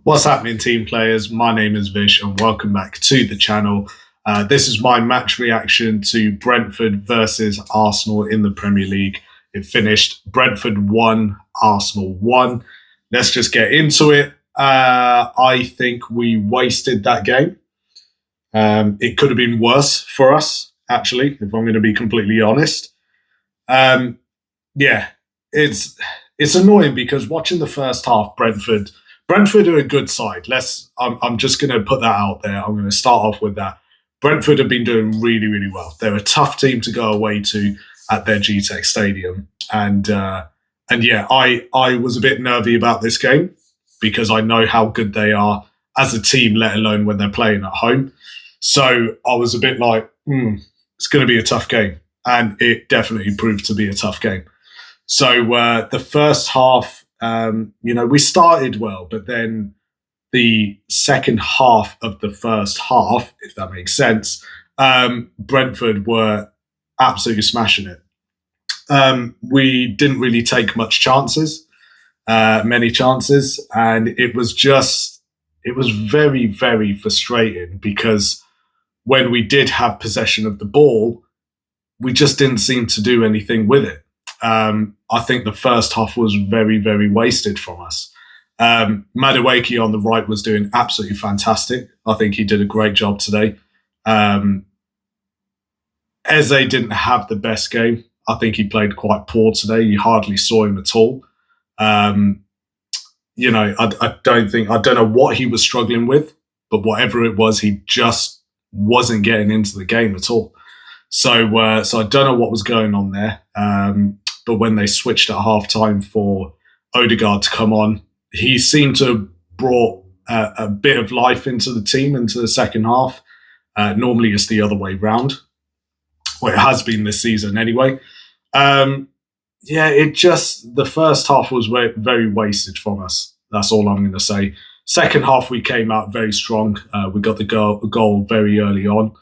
What's happening, team players? My name is Vish and welcome back to the channel. This is my match reaction to Brentford versus Arsenal in the Premier League. It finished Brentford 1, Arsenal 1. Let's just get into it. I think we wasted that game. It could have been worse for us, actually, if I'm going to be completely honest. It's annoying because watching the first half, Brentford are a good side. I'm just going to put that out there. I'm going to start off with that. Brentford have been doing really, really well. They're a tough team to go away to at their Gtech Stadium. And I was a bit nervy about this game because I know how good they are as a team, let alone when they're playing at home. So I was a bit like, it's going to be a tough game. And it definitely proved to be a tough game. So the first half, we started well, but then the second half of the first half, if that makes sense, Brentford were absolutely smashing it. We didn't really take many chances, and it was very, very frustrating because when we did have possession of the ball, we just didn't seem to do anything with it. I think the first half was very, very wasted from us. Madueke on the right was doing absolutely fantastic. I think he did a great job today. Eze didn't have the best game. I think he played quite poor today. You hardly saw him at all. I don't know what he was struggling with, but whatever it was, he just wasn't getting into the game at all. So I don't know what was going on there. But when they switched at halftime for Odegaard to come on, he seemed to have brought a bit of life into the team into the second half. Normally it's the other way round. Well, it has been this season anyway. The first half was very wasted from us. That's all I'm going to say. Second half, we came out very strong. We got the goal very early on.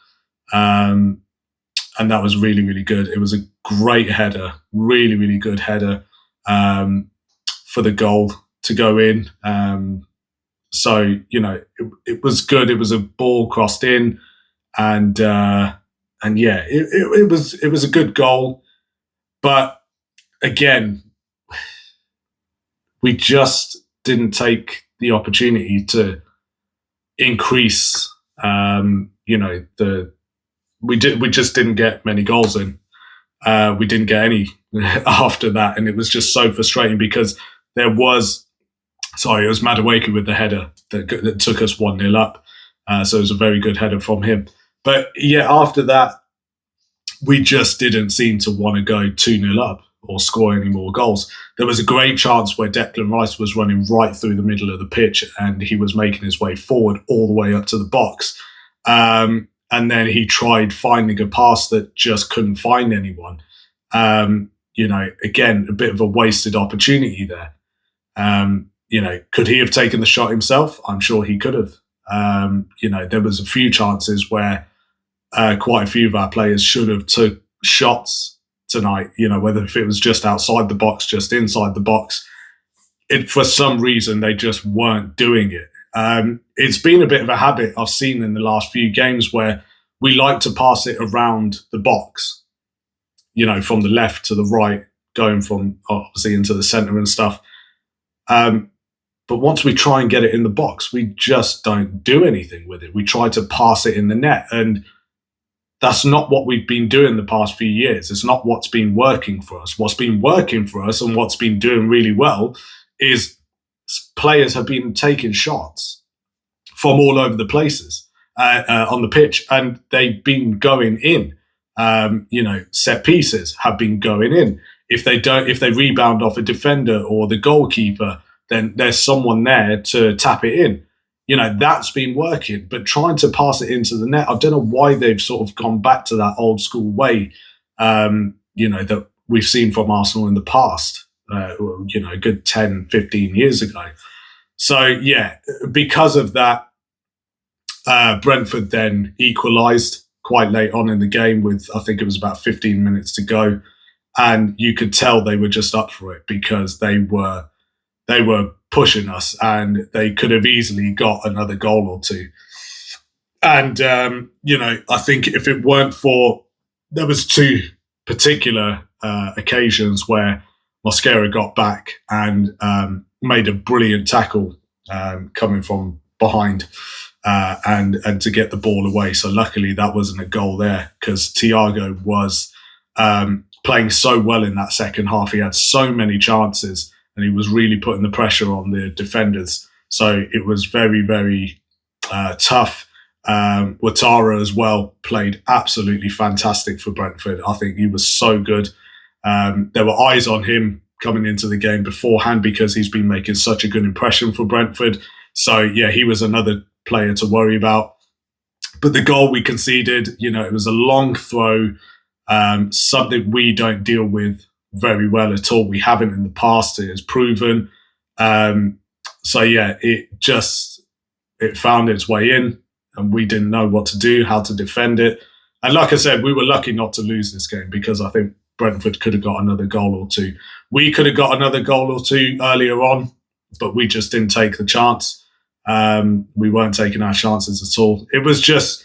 And that was really, really good. It was a great header, really, really good header for the goal to go in. It was good. It was a ball crossed in, it was a good goal. But again, we just didn't take the opportunity to increase, We just didn't get many goals in. We didn't get any after that, and it was just so frustrating because it was Madueke with the header that took us 1-0 up. So it was a very good header from him. But yeah, after that, we just didn't seem to want to go 2-0 up or score any more goals. There was a great chance where Declan Rice was running right through the middle of the pitch and he was making his way forward all the way up to the box. And then he tried finding a pass that just couldn't find anyone. Again, a bit of a wasted opportunity there. Could he have taken the shot himself? I'm sure he could have. There was a few chances where quite a few of our players should have took shots tonight, whether if it was just outside the box, just inside the box. For some reason, they just weren't doing it. It's been a bit of a habit I've seen in the last few games where we like to pass it around the box, from the left to the right, going from obviously into the centre and stuff. But once we try and get it in the box, we just don't do anything with it. We try to pass it in the net, and that's not what we've been doing the past few years. It's not what's been working for us. What's been working for us and what's been doing really well is players have been taking shots from all over the places on the pitch, and they've been going in. Set pieces have been going in. If they rebound off a defender or the goalkeeper, then there's someone there to tap it in. That's been working. But trying to pass it into the net, I don't know why they've sort of gone back to that old school way, that we've seen from Arsenal in the past, a good 10, 15 years ago. So, yeah, because of that, Brentford then equalised quite late on in the game with, I think it was about 15 minutes to go. And you could tell they were just up for it because they were they were pushing us, and they could have easily got another goal or two. And I think if it weren't for, there was two particular occasions where Mosquera got back and made a brilliant tackle coming from behind and to get the ball away. So luckily that wasn't a goal there, because Thiago was playing so well in that second half. He had so many chances and he was really putting the pressure on the defenders. So it was very, very tough. Ouattara as well played absolutely fantastic for Brentford. I think he was so good. There were eyes on him coming into the game beforehand because he's been making such a good impression for Brentford. So, yeah, he was another player to worry about. But the goal we conceded, it was a long throw, something we don't deal with very well at all. We haven't in the past. It has proven. So, yeah, it found its way in, and we didn't know what to do, how to defend it. And like I said, we were lucky not to lose this game, because I think Brentford could have got another goal or two. We could have got another goal or two earlier on, but we just didn't take the chance. We weren't taking our chances at all. It was just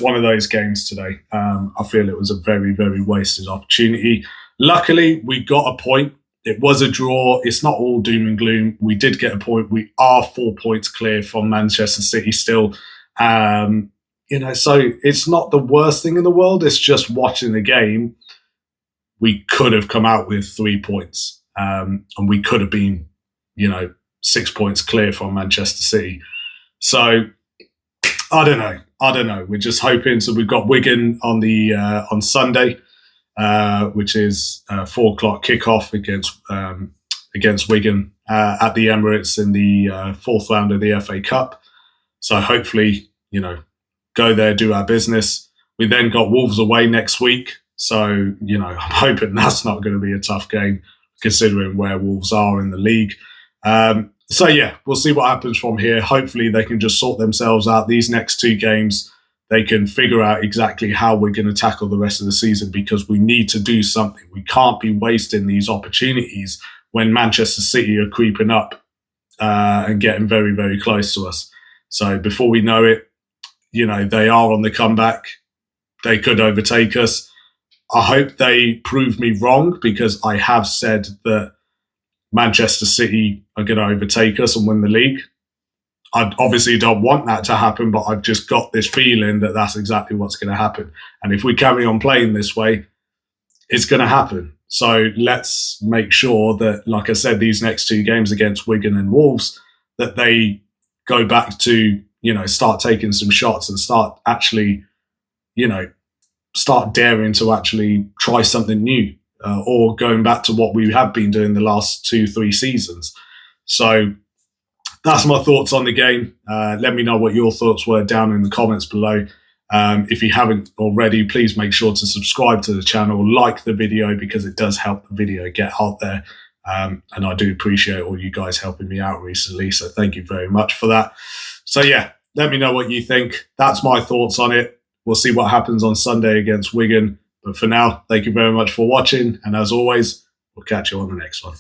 one of those games today. I feel it was a very, very wasted opportunity. Luckily, we got a point. It was a draw. It's not all doom and gloom. We did get a point. We are 4 points clear from Manchester City still. So it's not the worst thing in the world. It's just watching the game. We could have come out with 3 points, and we could have been, 6 points clear from Manchester City. So I don't know. We're just hoping. So we've got Wigan on Sunday, which is 4 o'clock kickoff against Wigan at the Emirates in the fourth round of the FA Cup. So hopefully, go there, do our business. We then got Wolves away next week. So, I'm hoping that's not going to be a tough game, considering where Wolves are in the league. So, yeah, we'll see what happens from here. Hopefully they can just sort themselves out. These next 2 games, they can figure out exactly how we're going to tackle the rest of the season, because we need to do something. We can't be wasting these opportunities when Manchester City are creeping up and getting very, very close to us. So before we know it, they are on the comeback. They could overtake us. I hope they prove me wrong, because I have said that Manchester City are going to overtake us and win the league. I obviously don't want that to happen, but I've just got this feeling that that's exactly what's going to happen. And if we carry on playing this way, it's going to happen. So let's make sure that, like I said, these next 2 games against Wigan and Wolves, that they go back to, start taking some shots and start actually, start daring to actually try something new, or going back to what we have been doing the last 2-3 seasons. So that's my thoughts on the game. Let me know what your thoughts were down in the comments below. If you haven't already, please make sure to subscribe to the channel, like the video, because it does help the video get out there. And I do appreciate all you guys helping me out recently. So thank you very much for that. So yeah, let me know what you think. That's my thoughts on it. We'll see what happens on Sunday against Wigan. But for now, thank you very much for watching. And as always, we'll catch you on the next one.